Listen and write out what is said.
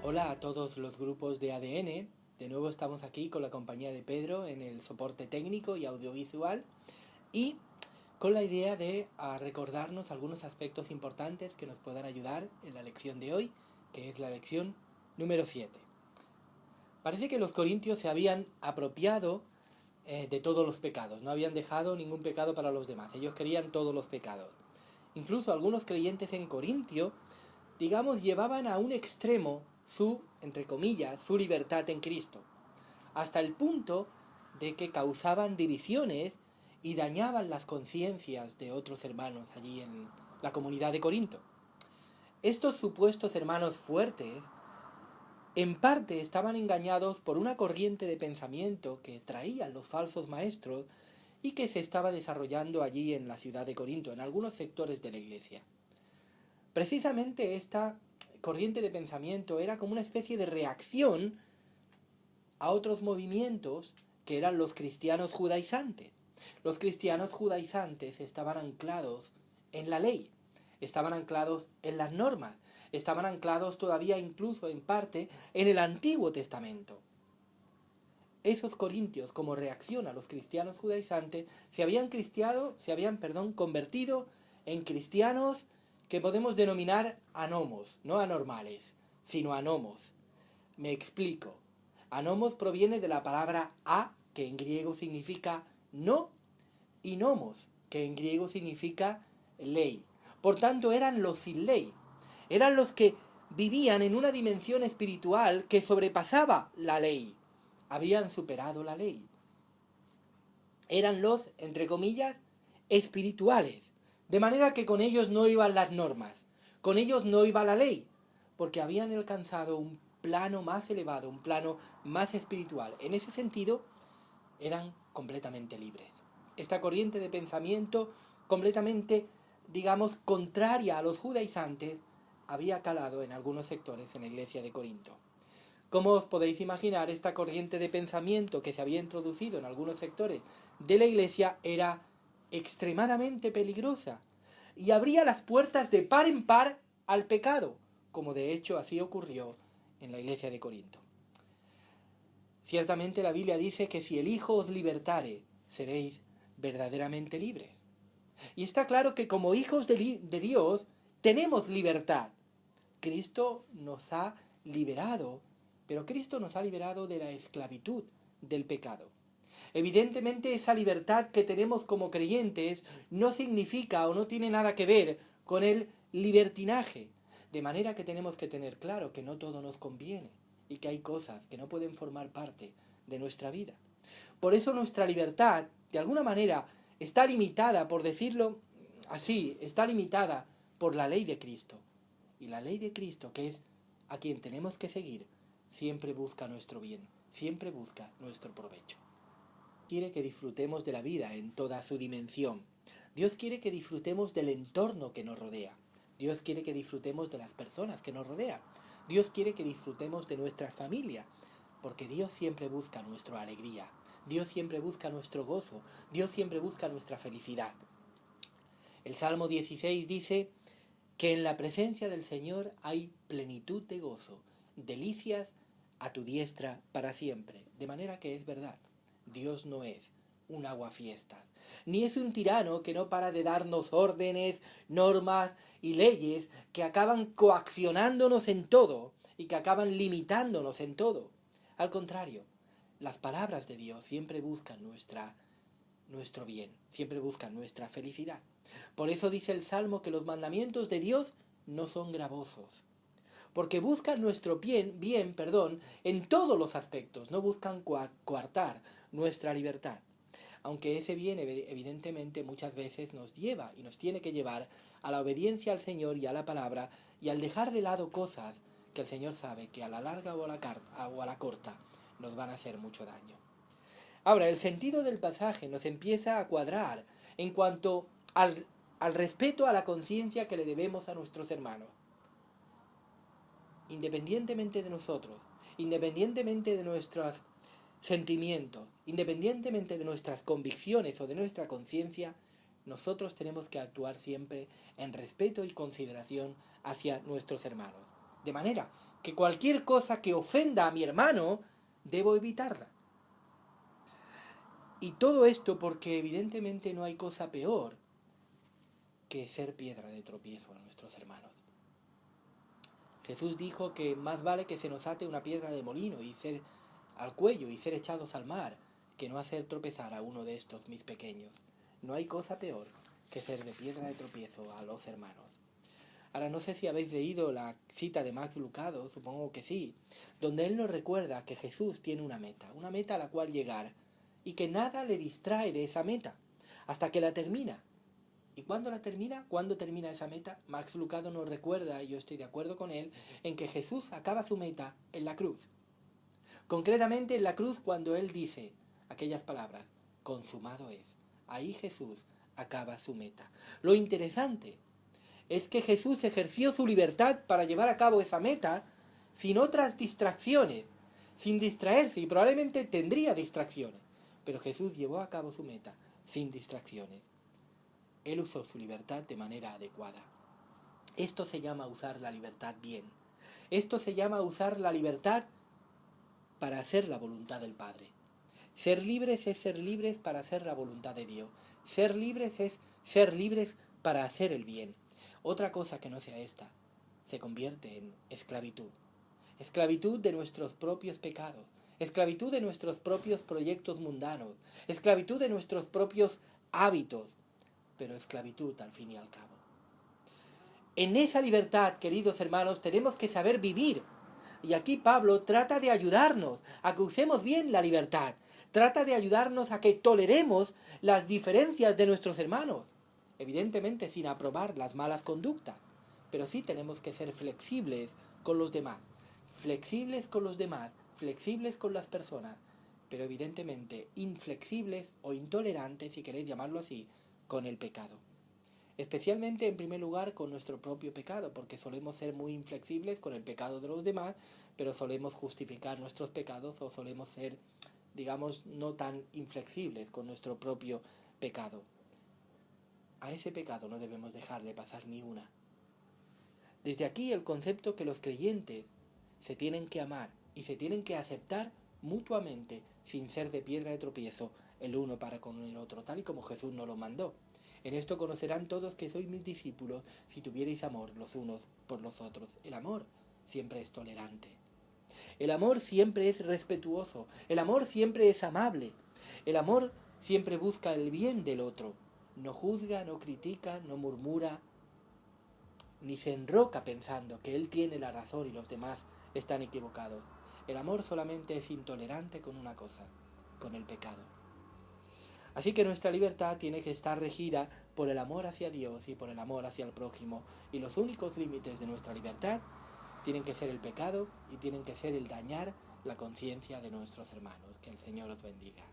Hola a todos los grupos de ADN. De nuevo estamos aquí con la compañía de Pedro en el soporte técnico y audiovisual y con la idea de recordarnos algunos aspectos importantes que nos puedan ayudar en la lección de hoy, que es la lección número 7. Parece que los corintios se habían apropiado de todos los pecados, no habían dejado ningún pecado para los demás, ellos querían todos los pecados. Incluso algunos creyentes en Corintio, digamos, llevaban a un extremo su, entre comillas, su libertad en Cristo, hasta el punto de que causaban divisiones y dañaban las conciencias de otros hermanos allí en la comunidad de Corinto. Estos supuestos hermanos fuertes, en parte estaban engañados por una corriente de pensamiento que traían los falsos maestros y que se estaba desarrollando allí en la ciudad de Corinto, en algunos sectores de la iglesia. Precisamente esta corriente de pensamiento era como una especie de reacción a otros movimientos que eran los cristianos judaizantes. Los cristianos judaizantes estaban anclados en la ley, estaban anclados en las normas, estaban anclados todavía incluso en parte en el Antiguo Testamento. Esos corintios, como reacción a los cristianos judaizantes, se habían convertido en cristianos que podemos denominar anomos, no anormales, sino anomos. Me explico. Anomos proviene de la palabra a, que en griego significa no, y nomos, que en griego significa ley. Por tanto, eran los sin ley. Eran los que vivían en una dimensión espiritual que sobrepasaba la ley. Habían superado la ley. Eran los, entre comillas, espirituales. De manera que con ellos no iban las normas, con ellos no iba la ley, porque habían alcanzado un plano más elevado, un plano más espiritual. En ese sentido, eran completamente libres. Esta corriente de pensamiento completamente, digamos, contraria a los judaizantes, había calado en algunos sectores en la iglesia de Corinto. Como os podéis imaginar, esta corriente de pensamiento que se había introducido en algunos sectores de la iglesia era extremadamente peligrosa y abría las puertas de par en par al pecado, como de hecho así ocurrió en la iglesia de Corinto. Ciertamente la Biblia dice que si el Hijo os libertare, seréis verdaderamente libres. Y está claro que como hijos de Dios tenemos libertad. Cristo nos ha liberado, pero Cristo nos ha liberado de la esclavitud del pecado. Evidentemente esa libertad que tenemos como creyentes no significa o no tiene nada que ver con el libertinaje, de manera que tenemos que tener claro que no todo nos conviene y que hay cosas que no pueden formar parte de nuestra vida. Por eso nuestra libertad, de alguna manera, está limitada, por decirlo así, está limitada por la ley de Cristo. Y la ley de Cristo, que es a quien tenemos que seguir, siempre busca nuestro bien, siempre busca nuestro provecho. Quiere que disfrutemos de la vida en toda su dimensión. Dios quiere que disfrutemos del entorno que nos rodea. Dios quiere que disfrutemos de las personas que nos rodean. Dios quiere que disfrutemos de nuestra familia, porque Dios siempre busca nuestra alegría. Dios siempre busca nuestro gozo. Dios siempre busca nuestra felicidad. El Salmo 16 dice que en la presencia del Señor hay plenitud de gozo, delicias a tu diestra para siempre. De manera que es verdad. Dios no es un aguafiestas, ni es un tirano que no para de darnos órdenes, normas y leyes que acaban coaccionándonos en todo y que acaban limitándonos en todo. Al contrario, las palabras de Dios siempre buscan nuestro bien, siempre buscan nuestra felicidad. Por eso dice el Salmo que los mandamientos de Dios no son gravosos, porque buscan nuestro bien, en todos los aspectos, no buscan coartar nuestra libertad. Aunque ese bien evidentemente muchas veces nos lleva y nos tiene que llevar a la obediencia al Señor y a la palabra y al dejar de lado cosas que el Señor sabe que a la larga o a la corta nos van a hacer mucho daño. Ahora, el sentido del pasaje nos empieza a cuadrar en cuanto al respeto a la conciencia que le debemos a nuestros hermanos. Independientemente de nosotros, independientemente de nuestros sentimientos, independientemente de nuestras convicciones o de nuestra conciencia, nosotros tenemos que actuar siempre en respeto y consideración hacia nuestros hermanos. De manera que cualquier cosa que ofenda a mi hermano, debo evitarla. Y todo esto porque evidentemente no hay cosa peor que ser piedra de tropiezo a nuestros hermanos. Jesús dijo que más vale que se nos ate una piedra de molino y ser al cuello y ser echados al mar, que no hacer tropezar a uno de estos mis pequeños. No hay cosa peor que ser de piedra de tropiezo a los hermanos. Ahora no sé si habéis leído la cita de Max Lucado, supongo que sí, donde él nos recuerda que Jesús tiene una meta a la cual llegar, y que nada le distrae de esa meta, hasta que la termina. ¿Y cuándo la termina? ¿Cuándo termina esa meta? Max Lucado nos recuerda, y yo estoy de acuerdo con él, en que Jesús acaba su meta en la cruz. Concretamente en la cruz cuando él dice aquellas palabras, consumado es. Ahí Jesús acaba su meta. Lo interesante es que Jesús ejerció su libertad para llevar a cabo esa meta sin otras distracciones, sin distraerse, y probablemente tendría distracciones, pero Jesús llevó a cabo su meta sin distracciones. Él usó su libertad de manera adecuada. Esto se llama usar la libertad bien. Esto se llama usar la libertad para hacer la voluntad del Padre. Ser libres es ser libres para hacer la voluntad de Dios. Ser libres es ser libres para hacer el bien. Otra cosa que no sea esta se convierte en esclavitud. Esclavitud de nuestros propios pecados. Esclavitud de nuestros propios proyectos mundanos. Esclavitud de nuestros propios hábitos. Pero esclavitud al fin y al cabo. En esa libertad, queridos hermanos, tenemos que saber vivir. Y aquí Pablo trata de ayudarnos a que usemos bien la libertad. Trata de ayudarnos a que toleremos las diferencias de nuestros hermanos. Evidentemente sin aprobar las malas conductas. Pero sí tenemos que ser flexibles con los demás. Flexibles con los demás. Flexibles con las personas. Pero evidentemente inflexibles o intolerantes, si queréis llamarlo así, con el pecado. Especialmente en primer lugar con nuestro propio pecado, porque solemos ser muy inflexibles con el pecado de los demás, pero solemos justificar nuestros pecados o solemos ser, digamos, no tan inflexibles con nuestro propio pecado. A ese pecado no debemos dejarle pasar ni una. Desde aquí el concepto que los creyentes se tienen que amar y se tienen que aceptar mutuamente sin ser de piedra de tropiezo el uno para con el otro, tal y como Jesús nos lo mandó. En esto conocerán todos que sois mis discípulos, si tuvierais amor los unos por los otros. El amor siempre es tolerante. El amor siempre es respetuoso. El amor siempre es amable. El amor siempre busca el bien del otro. No juzga, no critica, no murmura, ni se enroca pensando que él tiene la razón y los demás están equivocados. El amor solamente es intolerante con una cosa, con el pecado. Así que nuestra libertad tiene que estar regida por el amor hacia Dios y por el amor hacia el prójimo. Y los únicos límites de nuestra libertad tienen que ser el pecado y tienen que ser el dañar la conciencia de nuestros hermanos. Que el Señor os bendiga.